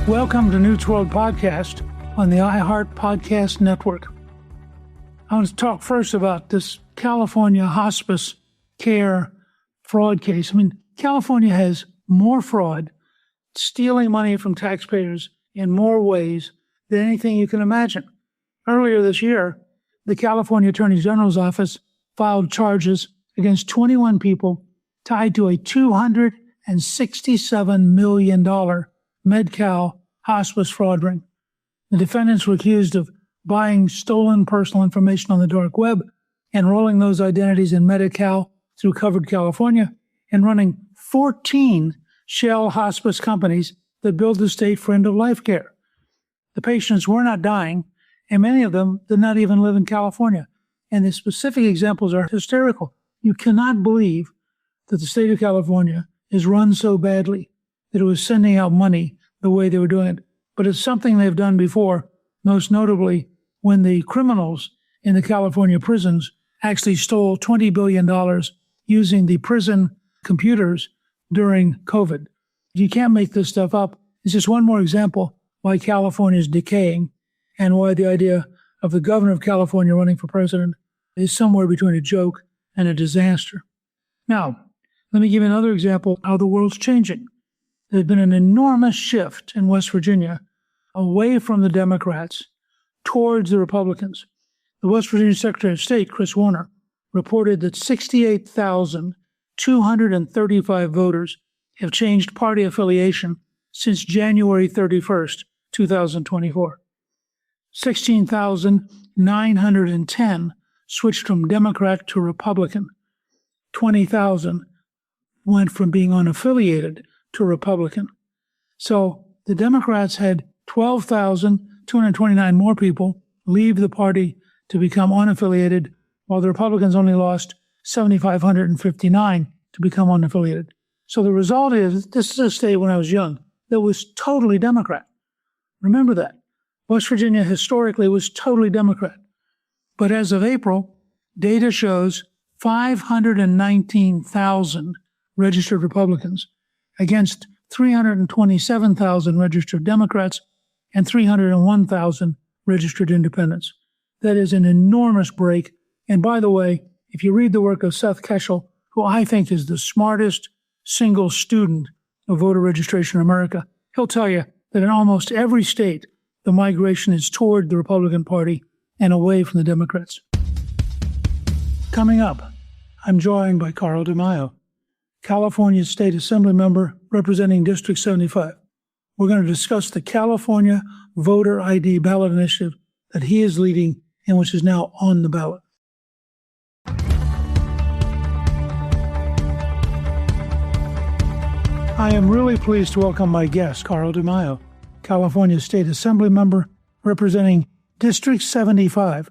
Welcome to Newt's World Podcast on the iHeart Podcast Network. I want to talk first about this California hospice care fraud case. I mean, California has more fraud, stealing money from taxpayers in more ways than anything you can imagine. Earlier this year, the California Attorney General's office filed charges against 21 people tied to a $267 million Med-Cal hospice fraud ring. The defendants were accused of buying stolen personal information on the dark web, enrolling those identities in Medi-Cal through Covered California, and running 14 shell hospice companies that billed the state for end-of-life care. The patients were not dying, and many of them did not even live in California. And the specific examples are hysterical. You cannot believe that the state of California is run so badly that it was sending out money the way they were doing it. But it's something they've done before, most notably when the criminals in the California prisons actually stole $20 billion using the prison computers during COVID. You can't make this stuff up. It's just one more example why California is decaying and why the idea of the governor of California running for president is somewhere between a joke and a disaster. Now, let me give you another example of how the world's changing. There's been an enormous shift in West Virginia away from the Democrats towards the Republicans. The West Virginia Secretary of State, Chris Warner, reported that 68,235 voters have changed party affiliation since January 31st, 2024. 16,910 switched from Democrat to Republican. 20,000 went from being unaffiliated to Republican. So the Democrats had 12,229 more people leave the party to become unaffiliated, while the Republicans only lost 7,559 to become unaffiliated. So the result is, this is a state when I was young that was totally Democrat. Remember that. West Virginia historically was totally Democrat. But as of April, data shows 519,000 registered Republicans against 327,000 registered Democrats and 301,000 registered independents. That is an enormous break. And by the way, if you read the work of Seth Keshel, who I think is the smartest single student of voter registration in America, he'll tell you that in almost every state, the migration is toward the Republican Party and away from the Democrats. Coming up, I'm joined by Carl DeMaio, California State Assemblymember representing District 75. We're going to discuss the California Voter ID ballot initiative that he is leading and which is now on the ballot. I am really pleased to welcome my guest, Carl DeMaio, California State Assemblymember representing District 75,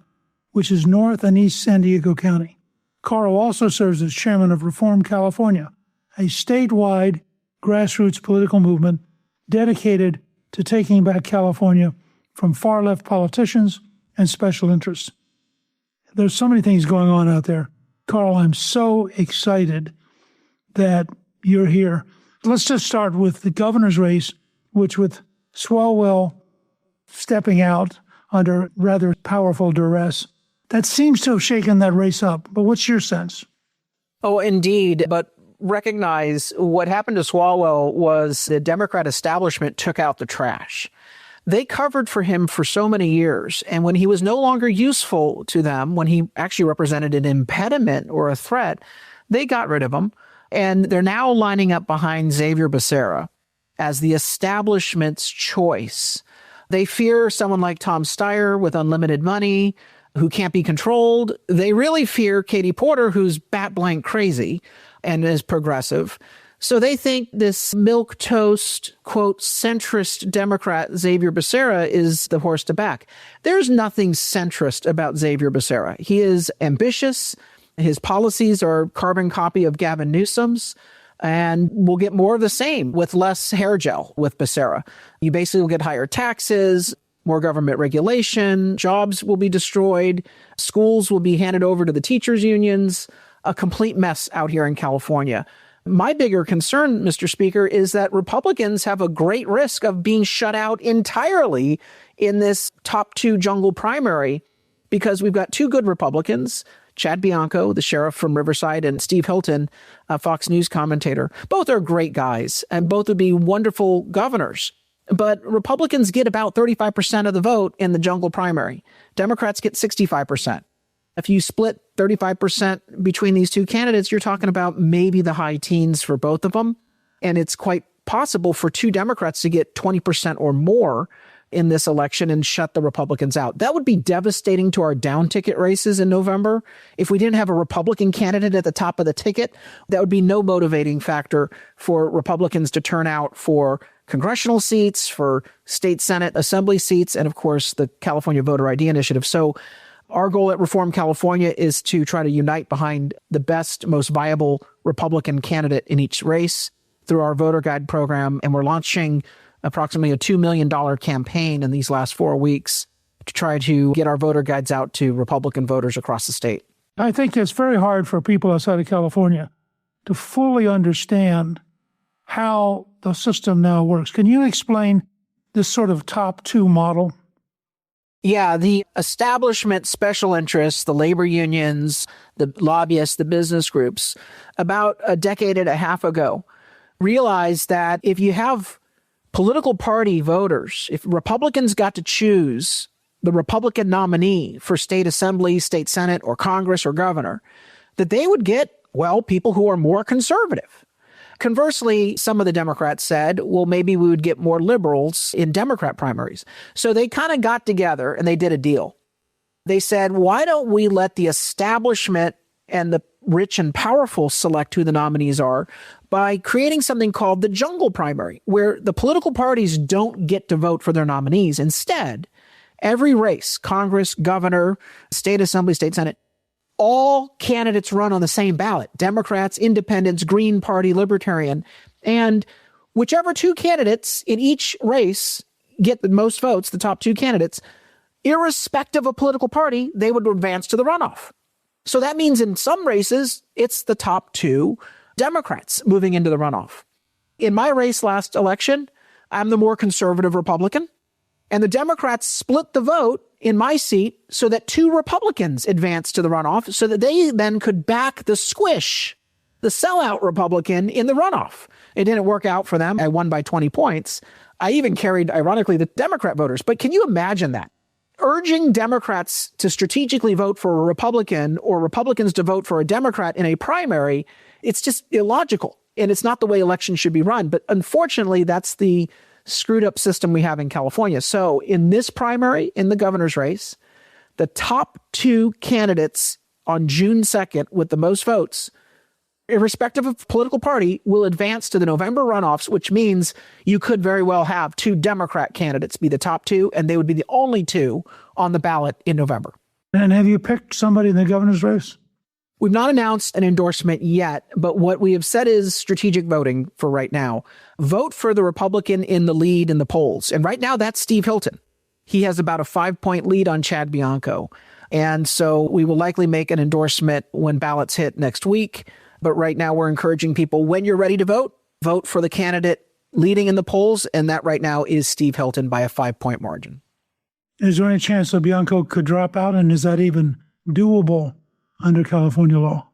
which is North and East San Diego County. Carl also serves as chairman of Reform California, a statewide grassroots political movement dedicated to taking back California from far-left politicians and special interests. There's so many things going on out there. Carl, I'm so excited that you're here. Let's just start with the governor's race, which with Swalwell stepping out under rather powerful duress, that seems to have shaken that race up. But what's your sense? Oh, indeed. But recognize what happened to Swalwell was the Democrat establishment took out the trash. They covered for him for so many years. And when he was no longer useful to them, when he actually represented an impediment or a threat, they got rid of him. And they're now lining up behind Xavier Becerra as the establishment's choice. They fear someone like Tom Steyer with unlimited money who can't be controlled. They really fear Katie Porter, who's bat-blank crazy and is progressive. So they think this milquetoast, quote, centrist Democrat Xavier Becerra is the horse to back. There's nothing centrist about Xavier Becerra. He is ambitious. His policies are a carbon copy of Gavin Newsom's. And we'll get more of the same with less hair gel with Becerra. You basically will get higher taxes, more government regulation, jobs will be destroyed, schools will be handed over to the teachers' unions, a complete mess out here in California. My bigger concern, Mr. Speaker, is that Republicans have a great risk of being shut out entirely in this top two jungle primary because we've got two good Republicans, Chad Bianco, the sheriff from Riverside, and Steve Hilton, a Fox News commentator. Both are great guys, and both would be wonderful governors. But Republicans get about 35% of the vote in the jungle primary. Democrats get 65%. If you split 35% between these two candidates, you're talking about maybe the high teens for both of them. And it's quite possible for two Democrats to get 20% or more in this election and shut the Republicans out. That would be devastating to our down ticket races in November. If we didn't have a Republican candidate at the top of the ticket, that would be no motivating factor for Republicans to turn out for congressional seats, for state Senate assembly seats, and of course, the California Voter ID Initiative. So our goal at Reform California is to try to unite behind the best, most viable Republican candidate in each race through our voter guide program. And we're launching approximately a $2 million campaign in these last 4 weeks to try to get our voter guides out to Republican voters across the state. I think it's very hard for people outside of California to fully understand how the system now works. Can you explain this sort of top two model? Yeah, the establishment special interests, the labor unions, the lobbyists, the business groups, about a decade and a half ago, realized that if you have political party voters, if Republicans got to choose the Republican nominee for state assembly, state senate, or Congress or governor, that they would get, well, people who are more conservative. Conversely, some of the Democrats said, well, maybe we would get more liberals in Democrat primaries. So they kind of got together and they did a deal. They said, why don't we let the establishment and the rich and powerful select who the nominees are by creating something called the jungle primary, where the political parties don't get to vote for their nominees. Instead, every race, Congress, governor, state assembly, state senate, all candidates run on the same ballot, Democrats, independents, Green Party, Libertarian, and whichever two candidates in each race get the most votes, the top two candidates, irrespective of political party, they would advance to the runoff. So that means in some races, it's the top two Democrats moving into the runoff. In my race last election, I'm the more conservative Republican, and the Democrats split the vote in my seat so that two Republicans advanced to the runoff so that they then could back the squish, the sellout Republican in the runoff. It didn't work out for them. I won by 20 points. I even carried, ironically, the Democrat voters. But can you imagine that? Urging Democrats to strategically vote for a Republican or Republicans to vote for a Democrat in a primary, it's just illogical. And it's not the way elections should be run. But unfortunately, that's the screwed up system we have in California. So in this primary, in the governor's race, the top two candidates on June 2nd with the most votes, irrespective of political party, will advance to the November runoffs, which means you could very well have two Democrat candidates be the top two, and they would be the only two on the ballot in November. And have you picked somebody in the governor's race? We've not announced an endorsement yet, but what we have said is strategic voting for right now. Vote for the Republican in the lead in the polls. And right now, that's Steve Hilton. He has about a 5-point lead on Chad Bianco. And so we will likely make an endorsement when ballots hit next week. But right now, we're encouraging people, when you're ready to vote, vote for the candidate leading in the polls. And that right now is Steve Hilton by a 5-point margin. Is there any chance that Bianco could drop out? And is that even doable under California law?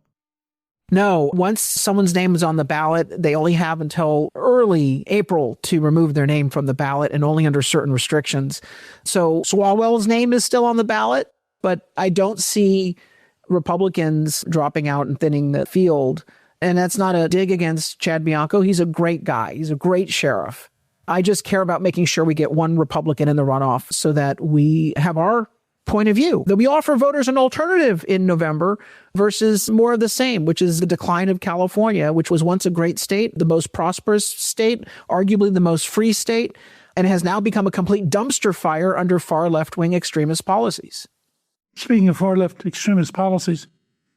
No. Once someone's name is on the ballot, they only have until early April to remove their name from the ballot, and only under certain restrictions. So Swalwell's name is still on the ballot, but I don't see Republicans dropping out and thinning the field. And that's not a dig against Chad Bianco. He's a great guy. He's a great sheriff. I just care about making sure we get one Republican in the runoff so that we have our point of view, that we offer voters an alternative in November versus more of the same, which is the decline of California, which was once a great state, the most prosperous state, arguably the most free state, and has now become a complete dumpster fire under far left-wing extremist policies. Speaking of far left extremist policies,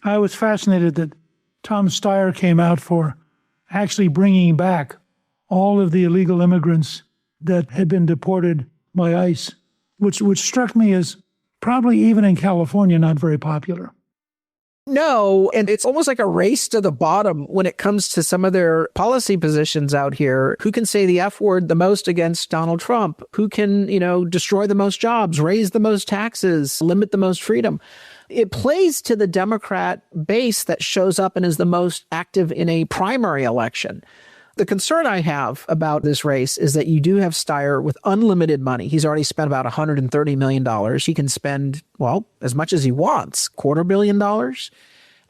I was fascinated that Tom Steyer came out for actually bringing back all of the illegal immigrants that had been deported by ICE, which struck me as probably even in California not very popular. No, and it's almost like a race to the bottom when it comes to some of their policy positions out here. Who can say the F word the most against Donald Trump? Who can, destroy the most jobs, raise the most taxes, limit the most freedom? It plays to the Democrat base that shows up and is the most active in a primary election. The concern I have about this race is that you do have Steyer with unlimited money. He's already spent about $130 million. He can spend, as much as he wants, $250 million.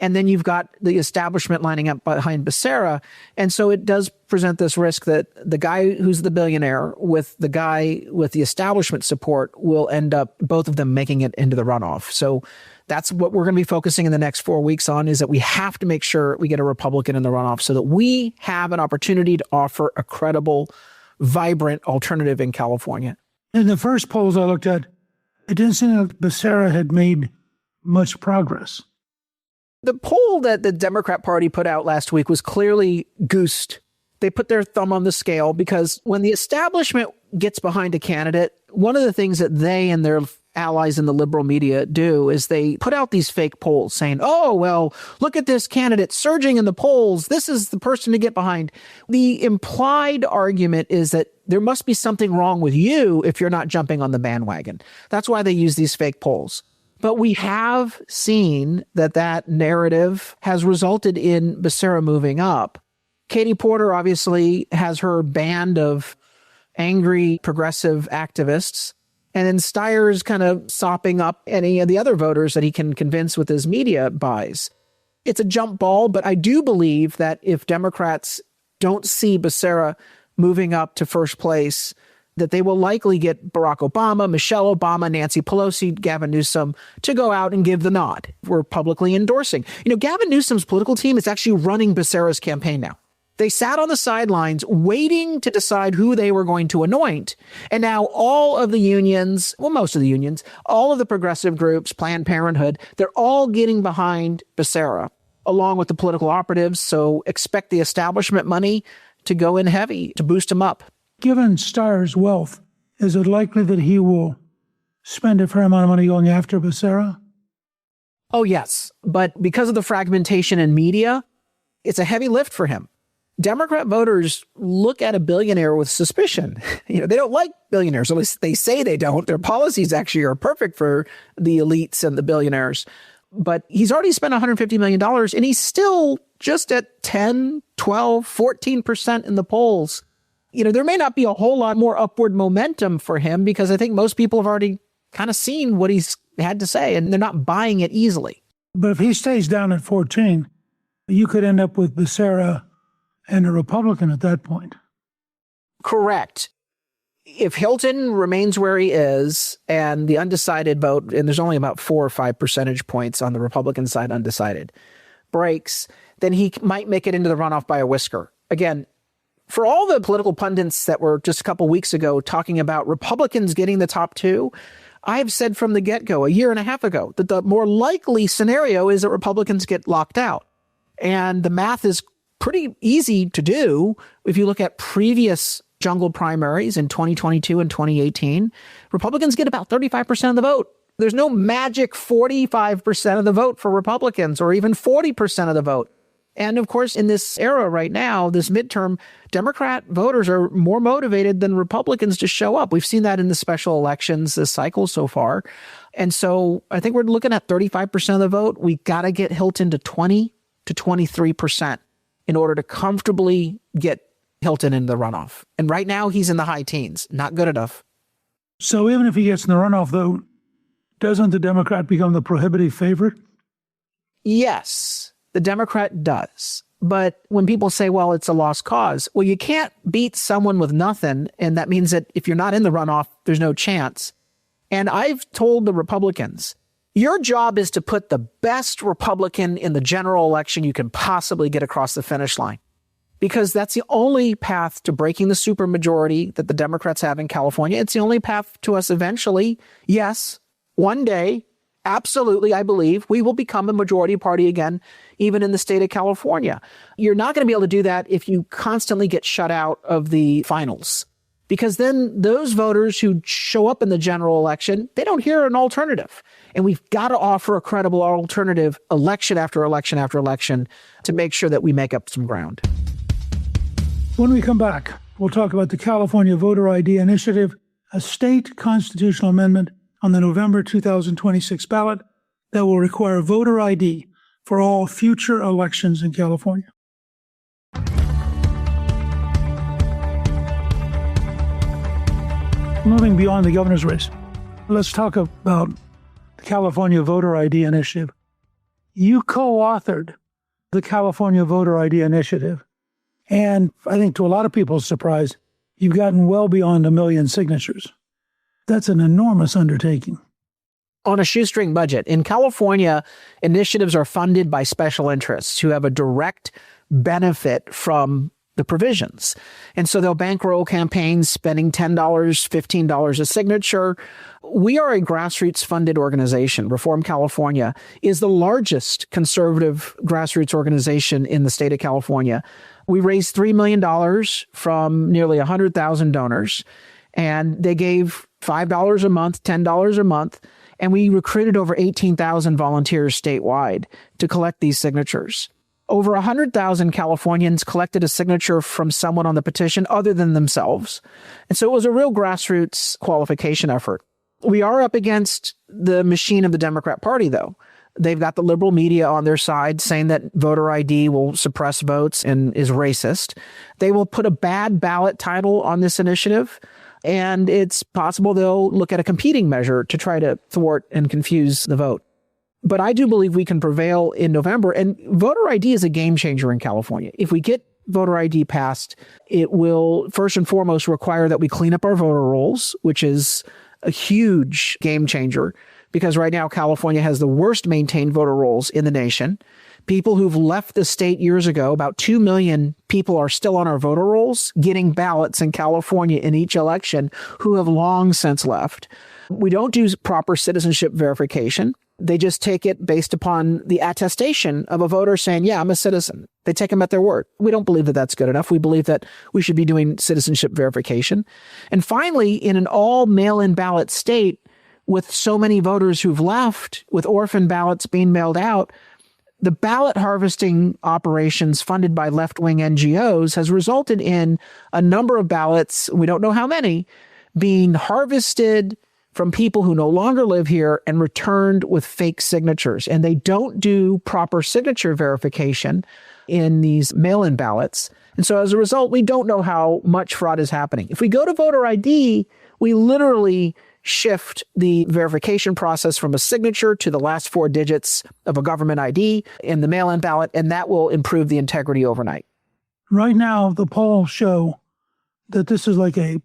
And then you've got the establishment lining up behind Becerra. And so it does present this risk that the guy who's the billionaire with the guy with the establishment support will end up both of them making it into the runoff. So that's what we're going to be focusing in the next 4 weeks on, is that we have to make sure we get a Republican in the runoff so that we have an opportunity to offer a credible, vibrant alternative in California. In the first polls I looked at, it didn't seem like Becerra had made much progress. The poll that the Democrat Party put out last week was clearly goosed. They put their thumb on the scale because when the establishment gets behind a candidate, one of the things that they and their allies in the liberal media do is they put out these fake polls saying, look at this candidate surging in the polls. This is the person to get behind. The implied argument is that there must be something wrong with you if you're not jumping on the bandwagon. That's why they use these fake polls. But we have seen that narrative has resulted in Becerra moving up. Katie Porter obviously has her band of angry progressive activists. And then Steyer's kind of sopping up any of the other voters that he can convince with his media buys. It's a jump ball, but I do believe that if Democrats don't see Becerra moving up to first place, that they will likely get Barack Obama, Michelle Obama, Nancy Pelosi, Gavin Newsom to go out and give the nod. We're publicly endorsing. Gavin Newsom's political team is actually running Becerra's campaign now. They sat on the sidelines waiting to decide who they were going to anoint. And now all of the unions, most of the unions, all of the progressive groups, Planned Parenthood, they're all getting behind Becerra, along with the political operatives. So expect the establishment money to go in heavy to boost him up. Given Steyer's wealth, is it likely that he will spend a fair amount of money going after Becerra? Oh, yes. But because of the fragmentation in media, it's a heavy lift for him. Democrat voters look at a billionaire with suspicion. They don't like billionaires. At least they say they don't. Their policies actually are perfect for the elites and the billionaires. But he's already spent $150 million, and he's still just at 10, 12, 14% in the polls. There may not be a whole lot more upward momentum for him because I think most people have already kind of seen what he's had to say, and they're not buying it easily. But if he stays down at 14, you could end up with Becerra and a Republican at that point. Correct. If Hilton remains where he is and the undecided vote, and there's only about 4 or 5 percentage points on the Republican side undecided, breaks, then he might make it into the runoff by a whisker. Again, for all the political pundits that were just a couple weeks ago talking about Republicans getting the top 2, I've said from the get-go, a year and a half ago, that the more likely scenario is that Republicans get locked out. And the math is pretty easy to do. If you look at previous jungle primaries in 2022 and 2018, Republicans get about 35% of the vote. There's no magic 45% of the vote for Republicans or even 40% of the vote. And of course, in this era right now, this midterm, Democrat voters are more motivated than Republicans to show up. We've seen that in the special elections this cycle so far. And so I think we're looking at 35% of the vote. We got to get Hilton to 20 to 23% in order to comfortably get Hilton in the runoff. And right now he's in the high teens. Not good enough. So even if he gets in the runoff, though, doesn't the Democrat become the prohibitive favorite? Yes, the Democrat does. But when people say, well, it's a lost cause, well, you can't beat someone with nothing. And that means that if you're not in the runoff, there's no chance. And I've told the Republicans, your job is to put the best Republican in the general election you can possibly get across the finish line, because that's the only path to breaking the supermajority that the Democrats have in California. It's the only path to us eventually. Yes, one day, absolutely, I believe we will become a majority party again, even in the state of California. You're not going to be able to do that if you constantly get shut out of the finals, because then those voters who show up in the general election, they don't hear an alternative. And we've got to offer a credible alternative election after election after election to make sure that we make up some ground. When we come back, we'll talk about the California Voter ID Initiative, a state constitutional amendment on the November 2026 ballot that will require voter ID for all future elections in California. Moving beyond the governor's race, let's talk about the California Voter ID Initiative. You co-authored the California Voter ID Initiative, and I think to a lot of people's surprise, you've gotten well beyond 1 million signatures. That's an enormous undertaking. On a shoestring budget. In California, initiatives are funded by special interests who have a direct benefit from the provisions. And so they'll bankroll campaigns spending $10, $15 a signature. We are a grassroots funded organization. Reform California is the largest conservative grassroots organization in the state of California. We raised $3 million from nearly 100,000 donors, and they gave $5 a month, $10 a month. And we recruited over 18,000 volunteers statewide to collect these signatures. Over 100,000 Californians collected a signature from someone on the petition other than themselves. And so it was a real grassroots qualification effort. We are up against the machine of the Democrat Party, though. They've got the liberal media on their side saying that voter ID will suppress votes and is racist. They will put a bad ballot title on this initiative, and it's possible they'll look at a competing measure to try to thwart and confuse the vote. But I do believe we can prevail in November, and voter ID is a game changer in California. If we get voter ID passed, it will first and foremost require that we clean up our voter rolls, which is a huge game changer, because right now California has the worst maintained voter rolls in the nation. People who've left the state years ago, about 2 million people are still on our voter rolls, getting ballots in California in each election, who have long since left. We don't do proper citizenship verification. They just take it based upon the attestation of a voter saying, yeah, I'm a citizen. They take them at their word. We don't believe that that's good enough. We believe that we should be doing citizenship verification. And finally, in an all mail-in ballot state, with so many voters who've left, with orphan ballots being mailed out, the ballot harvesting operations funded by left-wing NGOs has resulted in a number of ballots, we don't know how many, being harvested from people who no longer live here and returned with fake signatures. And they don't do proper signature verification in these mail-in ballots. And so as a result, we don't know how much fraud is happening. If we go to voter ID, we literally shift the verification process from a signature to the last 4 digits of a government ID in the mail-in ballot, and that will improve the integrity overnight. Right now, the polls show that this is like a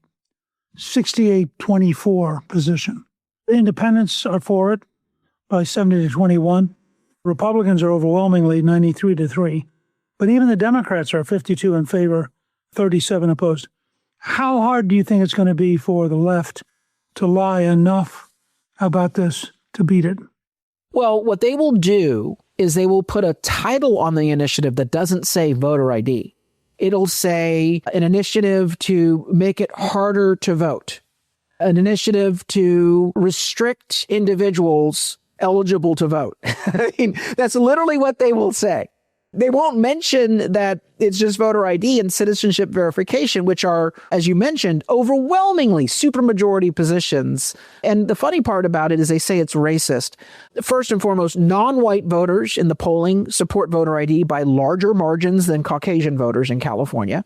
68-24 position. The independents are for it by 70-21. Republicans are overwhelmingly 93-3. But even the Democrats are 52 in favor, 37 opposed. How hard do you think it's going to be for the left to lie enough about this to beat it? Well, what they will do is they will put a title on the initiative that doesn't say voter ID. It'll say an initiative to make it harder to vote, an initiative to restrict individuals eligible to vote. I mean, that's literally what they will say. They won't mention that it's just voter ID and citizenship verification, which are, as you mentioned, overwhelmingly supermajority positions. And the funny part about it is they say it's racist. First and foremost, non-white voters in the polling support voter ID by larger margins than Caucasian voters in California.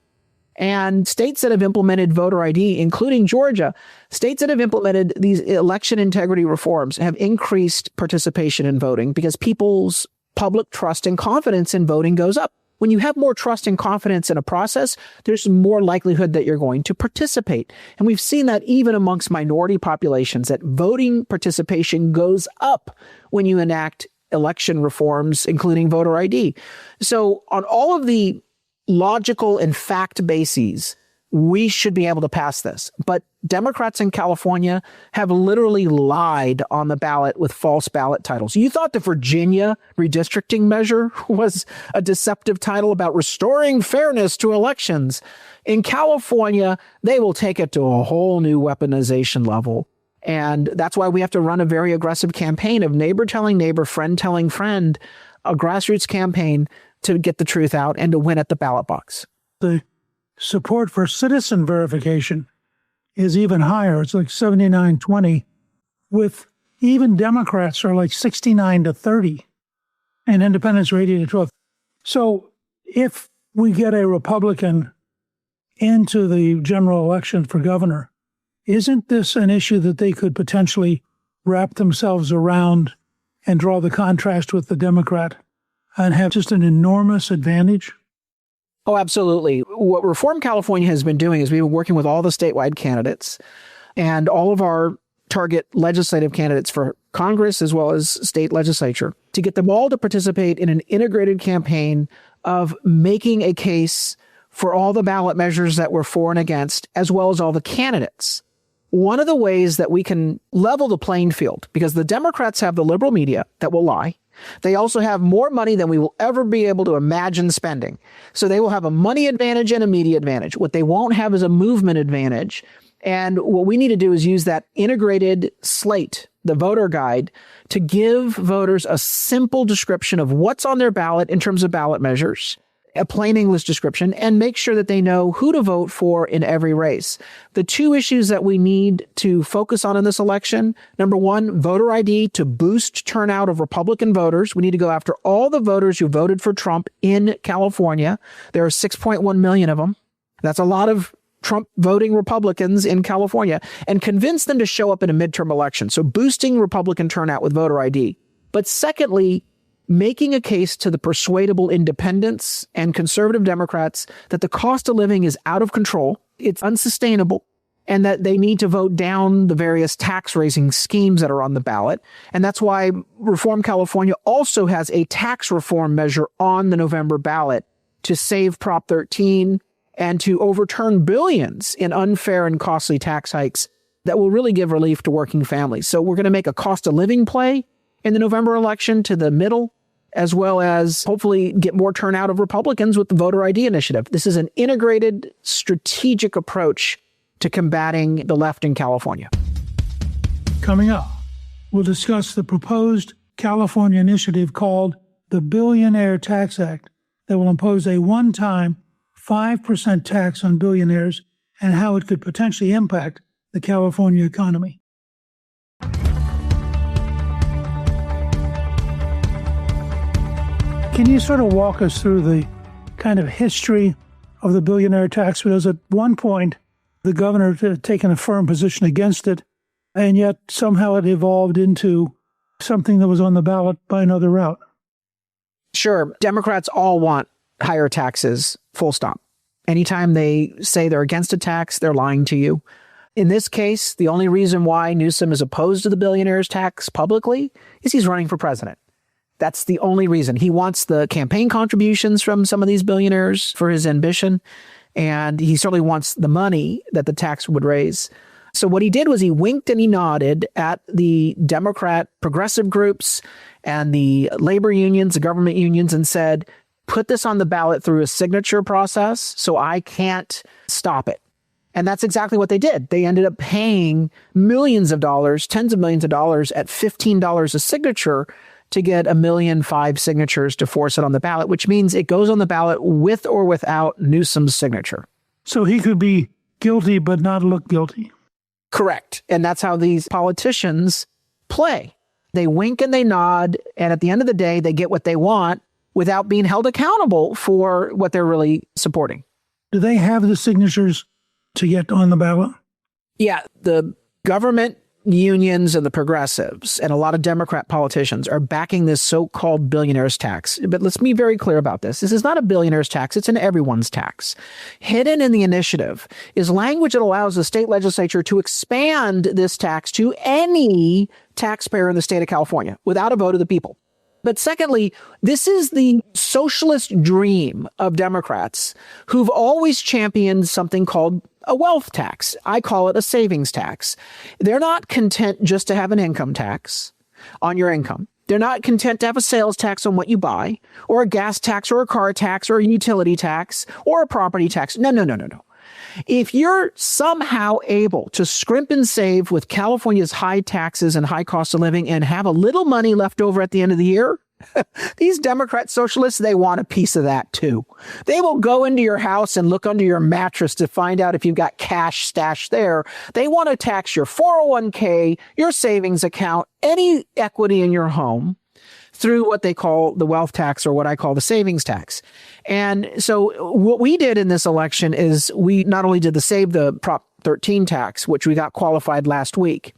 And states that have implemented voter ID, including Georgia, states that have implemented these election integrity reforms have increased participation in voting because people's public trust and confidence in voting goes up. When you have more trust and confidence in a process, there's more likelihood that you're going to participate. And we've seen that even amongst minority populations, that voting participation goes up when you enact election reforms, including voter ID. So on all of the logical and fact bases, we should be able to pass this. But Democrats in California have literally lied on the ballot with false ballot titles. You thought the Virginia redistricting measure was a deceptive title about restoring fairness to elections. In California, they will take it to a whole new weaponization level. And that's why we have to run a very aggressive campaign of neighbor telling neighbor, friend telling friend, a grassroots campaign to get the truth out and to win at the ballot box. The support for citizen verification is even higher. It's like 79-20, with even Democrats are like 69-30 and independents are 80-12. So if we get a Republican into the general election for governor, isn't this an issue that they could potentially wrap themselves around and draw the contrast with the Democrat and have just an enormous advantage? Oh, absolutely. What Reform California has been doing is we've been working with all the statewide candidates and all of our target legislative candidates for Congress as well as state legislature to get them all to participate in an integrated campaign of making a case for all the ballot measures that we're for and against, as well as all the candidates. One of the ways that we can level the playing field, because the Democrats have the liberal media that will lie. They also have more money than we will ever be able to imagine spending. So they will have a money advantage and a media advantage. What they won't have is a movement advantage. And what we need to do is use that integrated slate, the voter guide, to give voters a simple description of what's on their ballot in terms of ballot measures, a plain English description, and make sure that they know who to vote for in every race. The two issues that we need to focus on in this election, number one, voter ID to boost turnout of Republican voters. We need to go after all the voters who voted for Trump in California. There are 6.1 million of them. That's a lot of Trump voting Republicans in California, and convince them to show up in a midterm election. So boosting Republican turnout with voter ID. But secondly, making a case to the persuadable independents and conservative Democrats that the cost of living is out of control, it's unsustainable, and that they need to vote down the various tax-raising schemes that are on the ballot. And that's why Reform California also has a tax reform measure on the November ballot to save Prop 13 and to overturn billions in unfair and costly tax hikes that will really give relief to working families. So we're going to make a cost of living play in the November election to the middle, as well as hopefully get more turnout of Republicans with the voter ID initiative. This is an integrated, strategic approach to combating the left in California. Coming up, we'll discuss the proposed California initiative called the Billionaire Tax Act that will impose a one-time 5% tax on billionaires and how it could potentially impact the California economy. Can you sort of walk us through the kind of history of the billionaire tax? Because at one point, the governor had taken a firm position against it, and yet somehow it evolved into something that was on the ballot by another route. Sure. Democrats all want higher taxes, full stop. Anytime they say they're against a tax, they're lying to you. In this case, the only reason why Newsom is opposed to the billionaire's tax publicly is he's running for president. That's the only reason. He wants the campaign contributions from some of these billionaires for his ambition, and he certainly wants the money that the tax would raise. So what he did was he winked and he nodded at the Democrat progressive groups and the labor unions, the government unions, and said, put this on the ballot through a signature process so I can't stop it. And that's exactly what they did. They ended up paying millions of dollars, tens of millions of dollars at $15 a signature to get 1.5 million signatures to force it on the ballot, which means it goes on the ballot with or without Newsom's signature. So he could be guilty but not look guilty. Correct. And that's how these politicians play. They wink and they nod, and at the end of the day, they get what they want without being held accountable for what they're really supporting. Do they have the signatures to get on the ballot? Yeah, the government unions and the progressives and a lot of Democrat politicians are backing this so-called billionaire's tax. But let's be very clear about this. This is not a billionaire's tax. It's an everyone's tax. Hidden in the initiative is language that allows the state legislature to expand this tax to any taxpayer in the state of California without a vote of the people. But secondly, this is the socialist dream of Democrats who've always championed something called a wealth tax. I call it a savings tax. They're not content just to have an income tax on your income. They're not content to have a sales tax on what you buy, or a gas tax, or a car tax, or a utility tax, or a property tax. No. If you're somehow able to scrimp and save with California's high taxes and high cost of living and have a little money left over at the end of the year, these Democrat socialists, they want a piece of that too. They will go into your house and look under your mattress to find out if you've got cash stashed there. They want to tax your 401k, your savings account, any equity in your home through what they call the wealth tax, or what I call the savings tax. And so what we did in this election is we not only did the Save the Prop 13 tax, which we got qualified last week,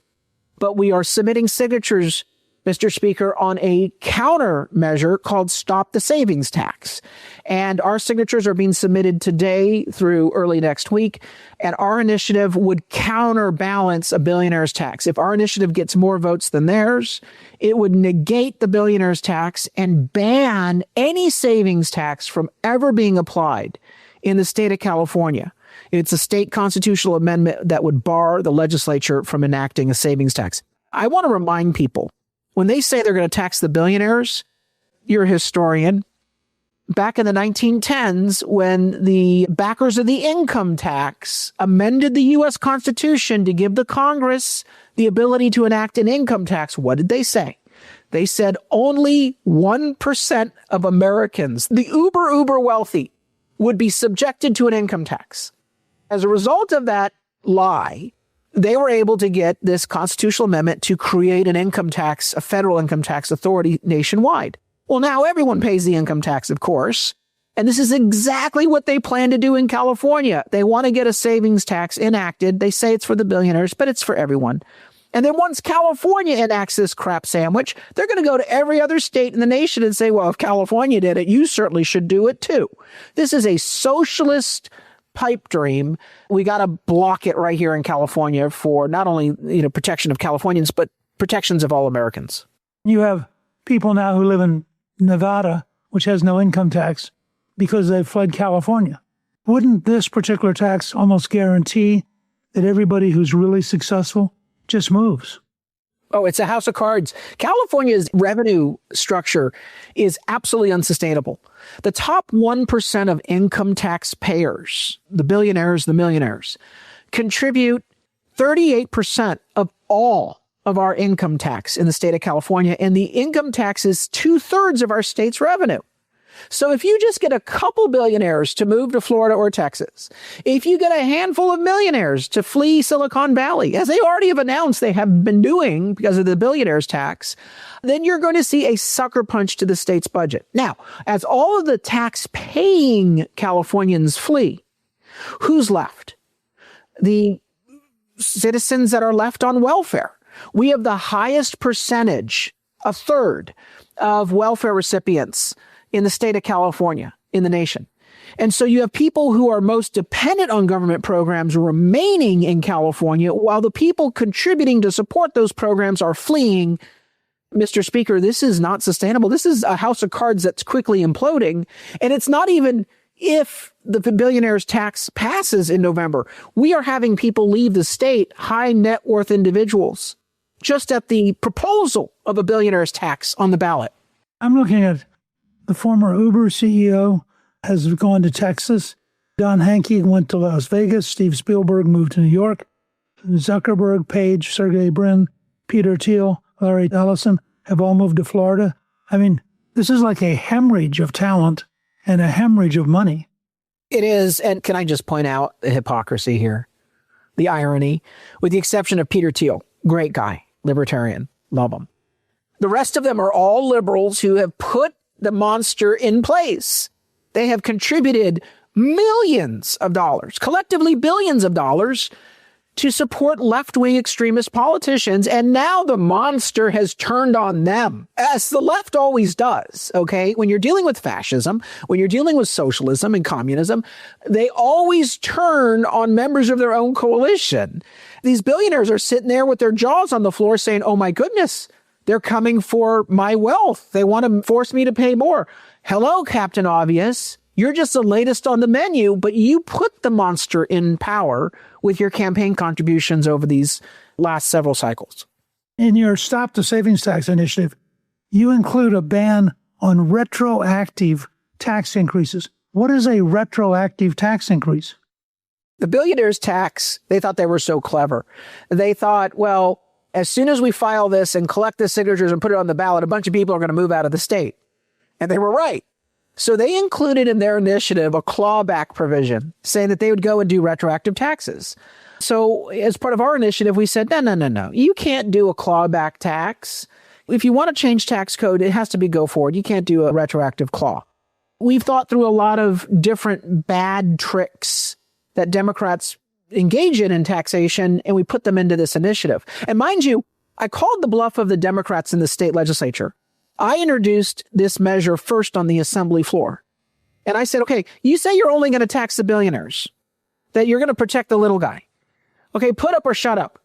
but we are submitting signatures, Mr. Speaker, on a countermeasure called Stop the Savings Tax. And our signatures are being submitted today through early next week. And our initiative would counterbalance a billionaire's tax. If our initiative gets more votes than theirs, it would negate the billionaire's tax and ban any savings tax from ever being applied in the state of California. It's a state constitutional amendment that would bar the legislature from enacting a savings tax. I want to remind people, when they say they're going to tax the billionaires, you're a historian. Back in the 1910s, when the backers of the income tax amended the U.S. Constitution to give the Congress the ability to enact an income tax, what did they say? They said only 1% of Americans, the uber wealthy, would be subjected to an income tax. As a result of that lie, they were able to get this constitutional amendment to create an income tax, a federal income tax authority nationwide. Well, now everyone pays the income tax, of course. And this is exactly what they plan to do in California. They want to get a savings tax enacted. They say it's for the billionaires, but it's for everyone. And then once California enacts this crap sandwich, they're going to go to every other state in the nation and say, well, if California did it, you certainly should do it too. This is a socialist pipe dream. We got to block it right here in California for not only, protection of Californians, but protections of all Americans. You have people now who live in Nevada, which has no income tax, because they've fled California. Wouldn't this particular tax almost guarantee that everybody who's really successful just moves? Oh, it's a house of cards. California's revenue structure is absolutely unsustainable. The top 1% of income tax payers, the billionaires, the millionaires, contribute 38% of all of our income tax in the state of California. And the income tax is 2/3 of our state's revenue. So if you just get a couple billionaires to move to Florida or Texas, if you get a handful of millionaires to flee Silicon Valley, as they already have announced they have been doing because of the billionaires tax, then you're going to see a sucker punch to the state's budget. Now, as all of the tax-paying Californians flee, who's left? The citizens that are left on welfare. We have the highest percentage, a third, of welfare recipients in the state of California, in the nation. And so you have people who are most dependent on government programs remaining in California, while the people contributing to support those programs are fleeing. Mr. Speaker, this is not sustainable. This is a house of cards that's quickly imploding. And it's not even if the billionaire's tax passes in November. We are having people leave the state, high net worth individuals, just at the proposal of a billionaire's tax on the ballot. I'm looking at the former Uber CEO has gone to Texas. Don Hankey went to Las Vegas. Steve Spielberg moved to New York. Zuckerberg, Page, Sergey Brin, Peter Thiel, Larry Ellison have all moved to Florida. I mean, this is like a hemorrhage of talent and a hemorrhage of money. It is. And can I just point out the hypocrisy here? The irony, with the exception of Peter Thiel. Great guy, libertarian, love him. The rest of them are all liberals who have put the monster in place. They have contributed millions of dollars, collectively billions of dollars, to support left-wing extremist politicians. And now the monster has turned on them, as the left always does, okay? When you're dealing with fascism, when you're dealing with socialism and communism, they always turn on members of their own coalition. These billionaires are sitting there with their jaws on the floor saying, oh my goodness, They're coming for my wealth. They want to force me to pay more. Hello, Captain Obvious. You're just the latest on the menu, but you put the monster in power with your campaign contributions over these last several cycles. In your Stop the Savings Tax initiative, you include a ban on retroactive tax increases. What is a retroactive tax increase? The billionaires tax, they thought they were so clever. They thought, well, as soon as we file this and collect the signatures and put it on the ballot, a bunch of people are going to move out of the state. And they were right. So they included in their initiative a clawback provision saying that they would go and do retroactive taxes. So as part of our initiative, we said, no. You can't do a clawback tax. If you want to change tax code, it has to be go forward. You can't do a retroactive claw. We've thought through a lot of different bad tricks that Democrats engage in taxation, and we put them into this initiative. And mind you, I called the bluff of the Democrats in the state legislature. I introduced this measure first on the assembly floor. And I said, okay, you say you're only going to tax the billionaires, that you're going to protect the little guy. Okay, put up or shut up.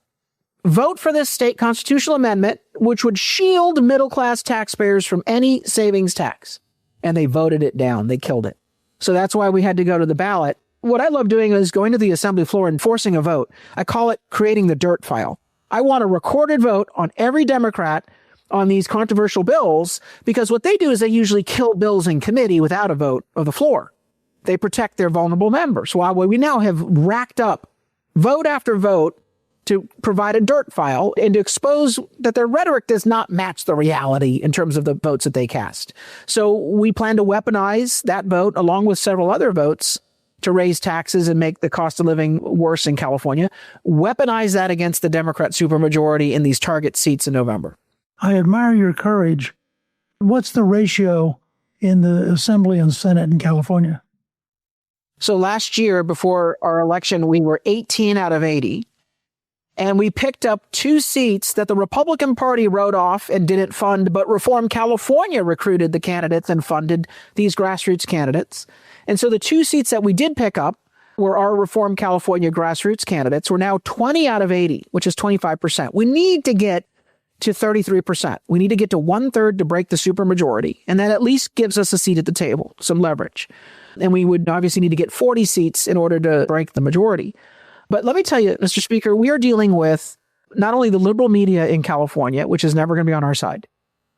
Vote for this state constitutional amendment, which would shield middle-class taxpayers from any savings tax. And they voted it down. They killed it. So that's why we had to go to the ballot. What I love doing is going to the assembly floor and forcing a vote. I call it creating the dirt file. I want a recorded vote on every Democrat on these controversial bills, because what they do is they usually kill bills in committee without a vote of the floor. They protect their vulnerable members. While we now have racked up vote after vote to provide a dirt file and to expose that their rhetoric does not match the reality in terms of the votes that they cast. So we plan to weaponize that vote along with several other votes to raise taxes and make the cost of living worse in California. Weaponize that against the Democrat supermajority in these target seats in November. I admire your courage. What's the ratio in the Assembly and Senate in California? So last year, before our election, we were 18 out of 80. And we picked up 2 seats that the Republican Party wrote off and didn't fund, but Reform California recruited the candidates and funded these grassroots candidates. And so the 2 seats that we did pick up were our Reform California grassroots candidates. We're now 20 out of 80, which is 25%. We need to get to 33%. We need to get to 1/3 to break the supermajority. And that at least gives us a seat at the table, some leverage. And we would obviously need to get 40 seats in order to break the majority. But let me tell you, Mr. Speaker, we are dealing with not only the liberal media in California, which is never going to be on our side.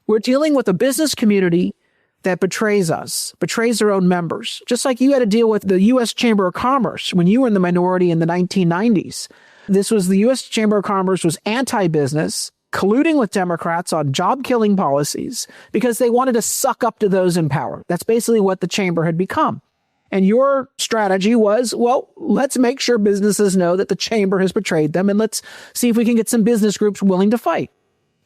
We're dealing with a business community that betrays us, betrays their own members. Just like you had to deal with the U.S. Chamber of Commerce when you were in the minority in the 1990s. This was the U.S. Chamber of Commerce was anti-business, colluding with Democrats on job-killing policies because they wanted to suck up to those in power. That's basically what the chamber had become. And your strategy was, well, let's make sure businesses know that the chamber has betrayed them, and let's see if we can get some business groups willing to fight.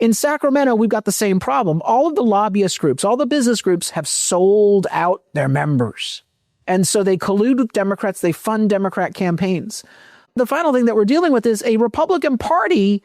In Sacramento, we've got the same problem. All of the lobbyist groups, all the business groups have sold out their members. And so they collude with Democrats. They fund Democrat campaigns. The final thing that we're dealing with is a Republican Party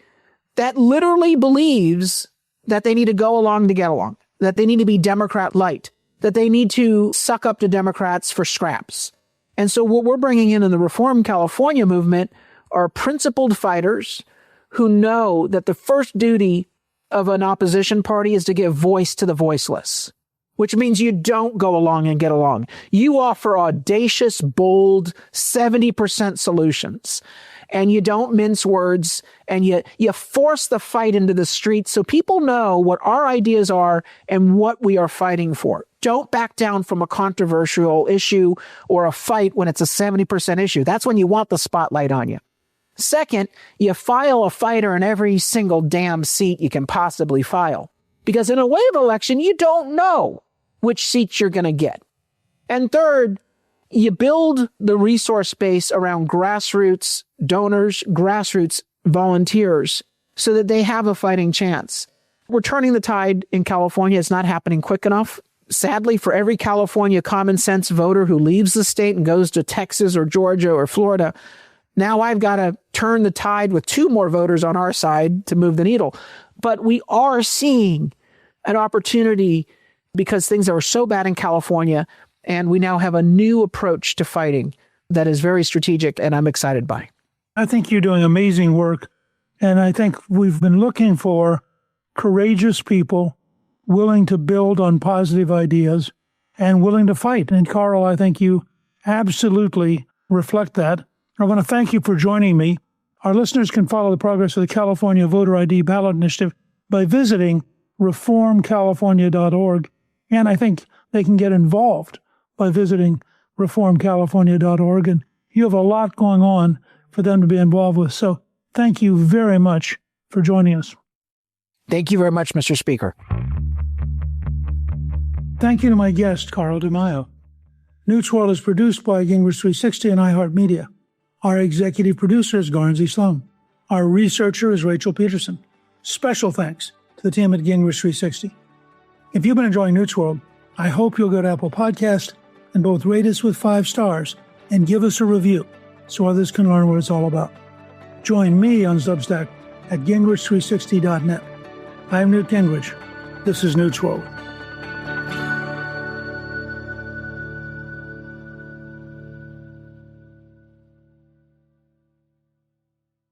that literally believes that they need to go along to get along, that they need to be Democrat light, that they need to suck up to Democrats for scraps. And so what we're bringing in the Reform California movement are principled fighters who know that the first duty of an opposition party is to give voice to the voiceless, which means you don't go along and get along. You offer audacious, bold, 70% solutions. And you don't mince words, and you force the fight into the streets so people know what our ideas are and what we are fighting for. Don't back down from a controversial issue or a fight when it's a 70% issue. That's when you want the spotlight on you. Second, you file a fighter in every single damn seat you can possibly file. Because in a wave election, you don't know which seats you're going to get. And third, you build the resource base around grassroots donors, grassroots volunteers, so that they have a fighting chance. We're turning the tide in California. It's not happening quick enough. Sadly, for every California common sense voter who leaves the state and goes to Texas or Georgia or Florida, now I've got to turn the tide with 2 more voters on our side to move the needle. But we are seeing an opportunity because things are so bad in California, and we now have a new approach to fighting that is very strategic, and I'm excited by. I think you're doing amazing work, and I think we've been looking for courageous people willing to build on positive ideas and willing to fight. And Carl, I think you absolutely reflect that. I want to thank you for joining me. Our listeners can follow the progress of the California Voter ID Ballot Initiative by visiting reformcalifornia.org. And I think they can get involved by visiting reformcalifornia.org. And you have a lot going on for them to be involved with. So thank you very much for joining us. Thank you very much, Mr. Speaker. Thank you to my guest, Carl DeMaio. Newt's World is produced by Gingrich 360 and iHeartMedia. Our executive producer is Garnsey Sloan. Our researcher is Rachel Peterson. Special thanks to the team at Gingrich 360. If you've been enjoying Newt's World, I hope you'll go to Apple Podcast and both rate us with 5 stars and give us a review so others can learn what it's all about. Join me on Substack at Gingrich360.net. I'm Newt Gingrich. This is Newt's World.